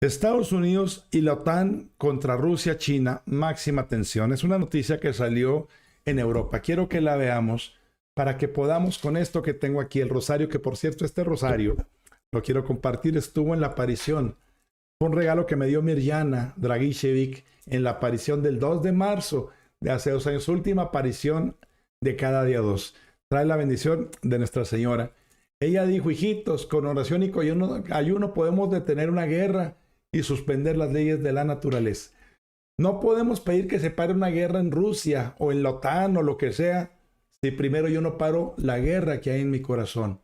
Estados Unidos y la OTAN contra Rusia, China, máxima tensión. Es una noticia que salió en Europa. Quiero que la veamos para que podamos con esto que tengo aquí, el rosario, que por cierto este rosario, lo quiero compartir, estuvo en la aparición. Fue un regalo que me dio Mirjana Dragicevic en la aparición del 2 de marzo de hace 2 años, última aparición de cada día 2. Trae la bendición de Nuestra Señora. Ella dijo, hijitos, con oración y con ayuno podemos detener una guerra y suspender las leyes de la naturaleza. No podemos pedir que se pare una guerra en Rusia o en la OTAN o lo que sea, si primero yo no paro la guerra que hay en mi corazón.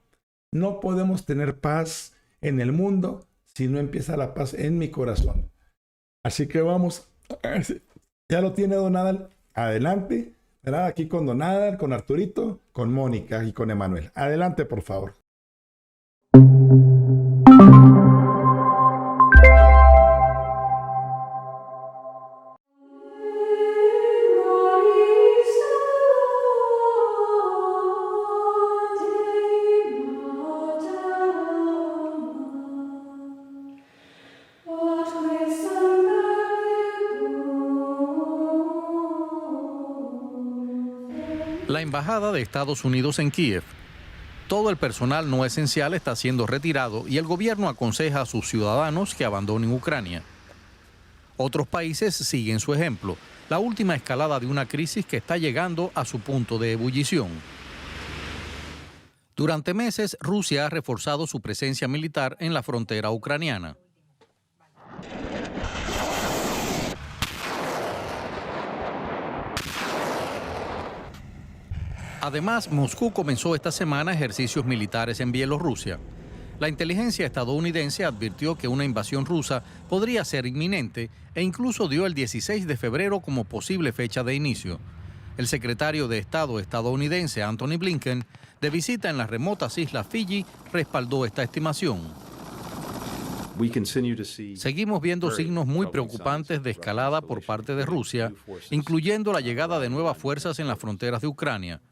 No podemos tener paz en el mundo si no empieza la paz en mi corazón. Así que vamos, ya lo tiene Don Adal, adelante, ¿verdad? Aquí con Don Adal, con Arturito, con Mónica y con Emanuel. Adelante, por favor. La Embajada de Estados Unidos en Kiev. Todo el personal no esencial está siendo retirado y el gobierno aconseja a sus ciudadanos que abandonen Ucrania. Otros países siguen su ejemplo, la última escalada de una crisis que está llegando a su punto de ebullición. Durante meses, Rusia ha reforzado su presencia militar en la frontera ucraniana. Además, Moscú comenzó esta semana ejercicios militares en Bielorrusia. La inteligencia estadounidense advirtió que una invasión rusa podría ser inminente e incluso dio el 16 de febrero como posible fecha de inicio. El secretario de Estado estadounidense Antony Blinken, de visita en las remotas islas Fiji, respaldó esta estimación. Seguimos viendo signos muy preocupantes de escalada por parte de Rusia, incluyendo la llegada de nuevas fuerzas en las fronteras de Ucrania.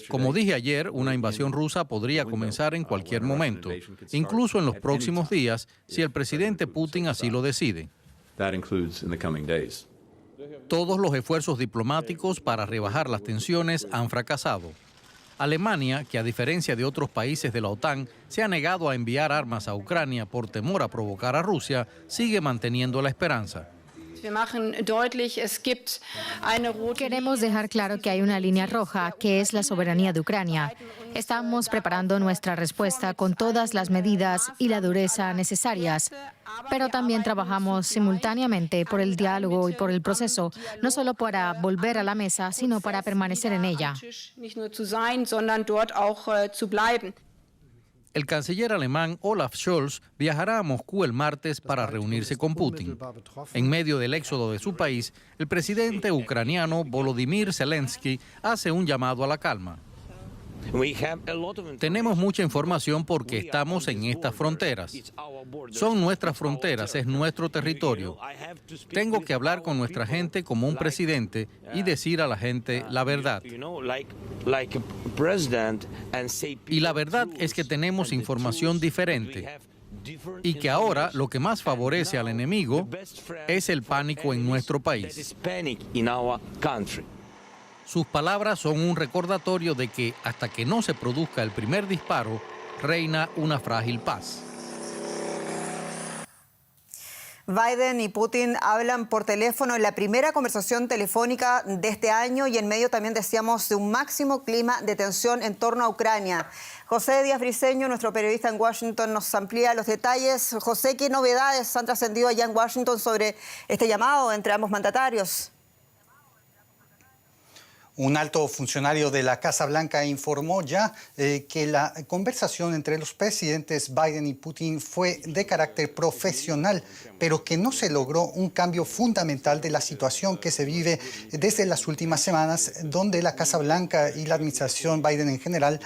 Como dije ayer, una invasión rusa podría comenzar en cualquier momento, incluso en los próximos días, si el presidente Putin así lo decide. Todos los esfuerzos diplomáticos para rebajar las tensiones han fracasado. Alemania, que a diferencia de otros países de la OTAN, se ha negado a enviar armas a Ucrania por temor a provocar a Rusia, sigue manteniendo la esperanza. Queremos dejar claro que hay una línea roja, que es la soberanía de Ucrania. Estamos preparando nuestra respuesta con todas las medidas y la dureza necesarias, pero también trabajamos simultáneamente por el diálogo y por el proceso, no solo para volver a la mesa, sino para permanecer en ella. El canciller alemán Olaf Scholz viajará a Moscú el martes para reunirse con Putin. En medio del éxodo de su país, el presidente ucraniano Volodymyr Zelensky hace un llamado a la calma. Tenemos mucha información porque estamos en estas fronteras. Son nuestras fronteras, es nuestro territorio. Tengo que hablar con nuestra gente como un presidente y decir a la gente la verdad. Y la verdad es que tenemos información diferente. Y que ahora lo que más favorece al enemigo es el pánico en nuestro país. Sus palabras son un recordatorio de que hasta que no se produzca el primer disparo, reina una frágil paz. Biden y Putin hablan por teléfono en la primera conversación telefónica de este año y en medio también decíamos de un máximo clima de tensión en torno a Ucrania. José Díaz Briceño, nuestro periodista en Washington, nos amplía los detalles. José, ¿qué novedades han trascendido allá en Washington sobre este llamado entre ambos mandatarios? Un alto funcionario de la Casa Blanca informó ya que la conversación entre los presidentes Biden y Putin fue de carácter profesional, pero que no se logró un cambio fundamental de la situación que se vive desde las últimas semanas, donde la Casa Blanca y la administración Biden en general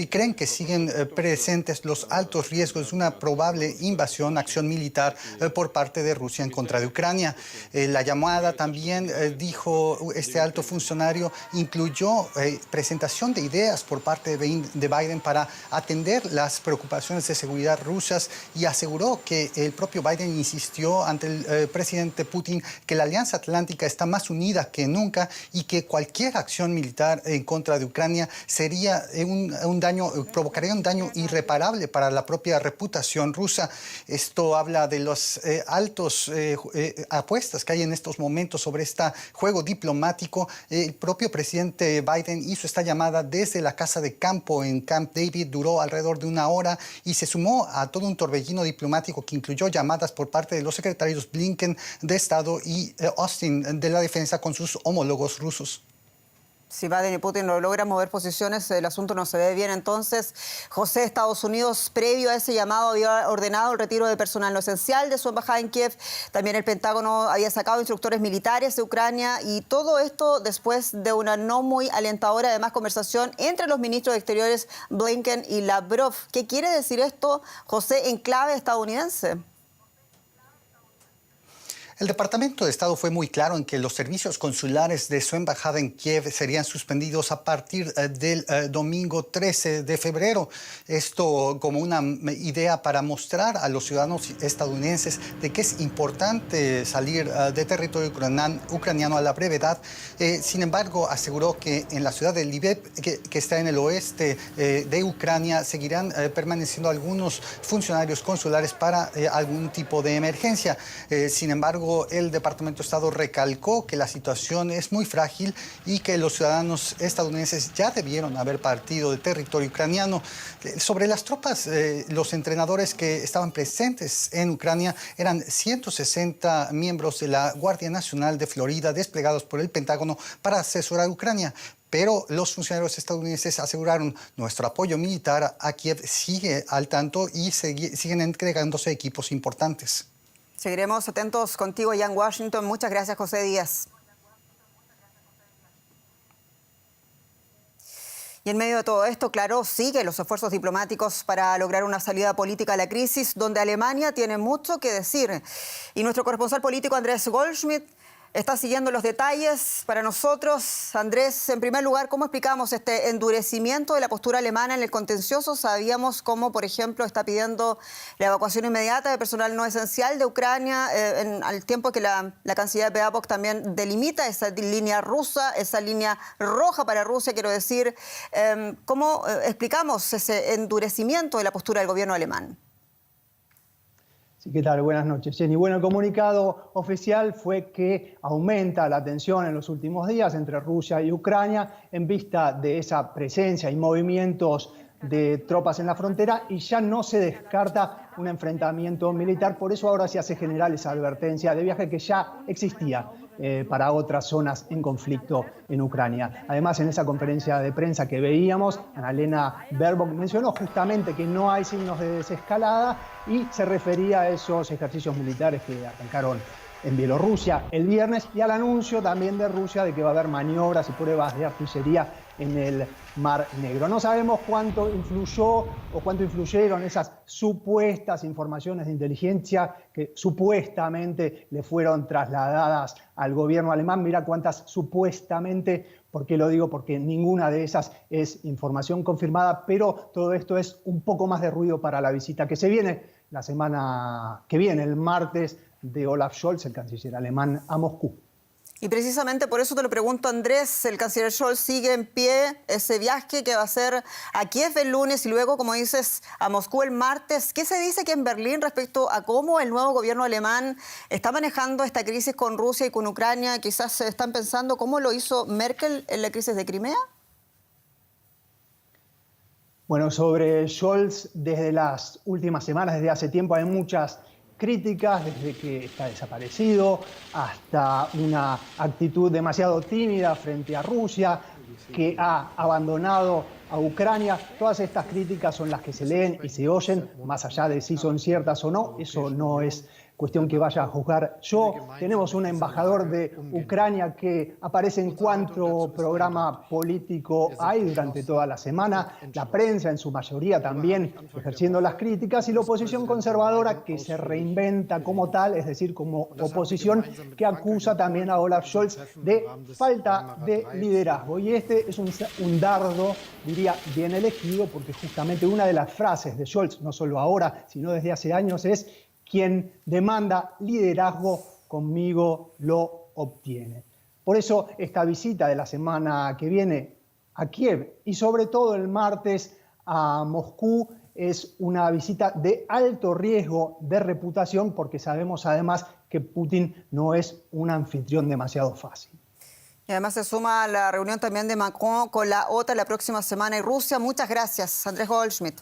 creen que siguen presentes los altos riesgos de una probable invasión, acción militar por parte de Rusia en contra de Ucrania. La llamada también, dijo este alto funcionario, incluyó presentación de ideas por parte de Biden para atender las preocupaciones de seguridad rusas y aseguró que el propio Biden insistió ante el presidente Putin que la Alianza Atlántica está más unida que nunca y que cualquier acción militar en contra de Ucrania sería provocaría un daño irreparable para la propia reputación rusa. Esto habla de los altos apuestas que hay en estos momentos sobre este juego diplomático. El propio presidente Biden hizo esta llamada desde la casa de campo en Camp David, duró alrededor de 1 hora y se sumó a todo un torbellino diplomático que incluyó llamadas por parte de los secretarios Blinken de Estado y Austin de la Defensa con sus homólogos rusos. Si Biden y Putin no logran mover posiciones, el asunto no se ve bien. Entonces, José, Estados Unidos, previo a ese llamado, había ordenado el retiro de personal no esencial de su embajada en Kiev. También el Pentágono había sacado instructores militares de Ucrania. Y todo esto después de una no muy alentadora, además, conversación entre los ministros de Exteriores Blinken y Lavrov. ¿Qué quiere decir esto, José, en clave estadounidense? El Departamento de Estado fue muy claro en que los servicios consulares de su embajada en Kiev serían suspendidos a partir del domingo 13 de febrero. Esto como una idea para mostrar a los ciudadanos estadounidenses de que es importante salir de territorio ucraniano a la brevedad. Sin embargo, aseguró que en la ciudad de Lviv, que está en el oeste de Ucrania, seguirán permaneciendo algunos funcionarios consulares para algún tipo de emergencia. Sin embargo, el Departamento de Estado recalcó que la situación es muy frágil y que los ciudadanos estadounidenses ya debieron haber partido de territorio ucraniano. Sobre las tropas, los entrenadores que estaban presentes en Ucrania eran 160 miembros de la Guardia Nacional de Florida desplegados por el Pentágono para asesorar a Ucrania. Pero los funcionarios estadounidenses aseguraron nuestro apoyo militar a Kiev sigue al tanto y siguen entregándose equipos importantes. Seguiremos atentos contigo allá en Washington. Muchas gracias, José Díaz. Y en medio de todo esto, claro, siguen los esfuerzos diplomáticos para lograr una salida política a la crisis, donde Alemania tiene mucho que decir. Y nuestro corresponsal político, Andrés Goldschmidt, está siguiendo los detalles para nosotros. Andrés, en primer lugar, ¿cómo explicamos este endurecimiento de la postura alemana en el contencioso? Sabíamos cómo, por ejemplo, está pidiendo la evacuación inmediata de personal no esencial de Ucrania, al tiempo que la canciller Baerbock también delimita esa línea rusa, esa línea roja para Rusia, quiero decir. ¿Cómo explicamos ese endurecimiento de la postura del gobierno alemán? ¿Qué tal? Buenas noches, Jenny. Bueno, el comunicado oficial fue que aumenta la tensión en los últimos días entre Rusia y Ucrania en vista de esa presencia y movimientos de tropas en la frontera y ya no se descarta un enfrentamiento militar. Por eso ahora se hace general esa advertencia de viaje que ya existía para otras zonas en conflicto en Ucrania. Además, en esa conferencia de prensa que veíamos, Annalena Baerbock mencionó justamente que no hay signos de desescalada y se refería a esos ejercicios militares que arrancaron en Bielorrusia el viernes y al anuncio también de Rusia de que va a haber maniobras y pruebas de artillería en el Mar Negro. No sabemos cuánto influyó o cuánto influyeron esas supuestas informaciones de inteligencia que supuestamente le fueron trasladadas al gobierno alemán. Mira cuántas supuestamente, ¿por qué lo digo? Porque ninguna de esas es información confirmada, pero todo esto es un poco más de ruido para la visita que se viene la semana que viene, el martes, de Olaf Scholz, el canciller alemán, a Moscú. Y precisamente por eso te lo pregunto, Andrés, el canciller Scholz sigue en pie ese viaje que va a hacer a Kiev el lunes y luego, como dices, a Moscú el martes. ¿Qué se dice aquí en Berlín respecto a cómo el nuevo gobierno alemán está manejando esta crisis con Rusia y con Ucrania? Quizás se están pensando cómo lo hizo Merkel en la crisis de Crimea. Bueno, sobre Scholz, desde las últimas semanas, desde hace tiempo, hay muchas críticas, desde que está desaparecido hasta una actitud demasiado tímida frente a Rusia, que ha abandonado a Ucrania. Todas estas críticas son las que se leen y se oyen, más allá de si son ciertas o no. Eso no es cuestión que vaya a juzgar yo. Tenemos un embajador de Ucrania que aparece en cuanto programa político hay durante toda la semana, la prensa en su mayoría también ejerciendo las críticas, y la oposición conservadora que se reinventa como tal, es decir, como oposición, que acusa también a Olaf Scholz de falta de liderazgo. Y este es un dardo, diría, bien elegido, porque justamente una de las frases de Scholz, no solo ahora, sino desde hace años, es: quien demanda liderazgo, conmigo lo obtiene. Por eso esta visita de la semana que viene a Kiev y sobre todo el martes a Moscú es una visita de alto riesgo de reputación, porque sabemos además que Putin no es un anfitrión demasiado fácil. Y además se suma la reunión también de Macron con la OTAN la próxima semana en Rusia. Muchas gracias, Andrés Goldschmidt.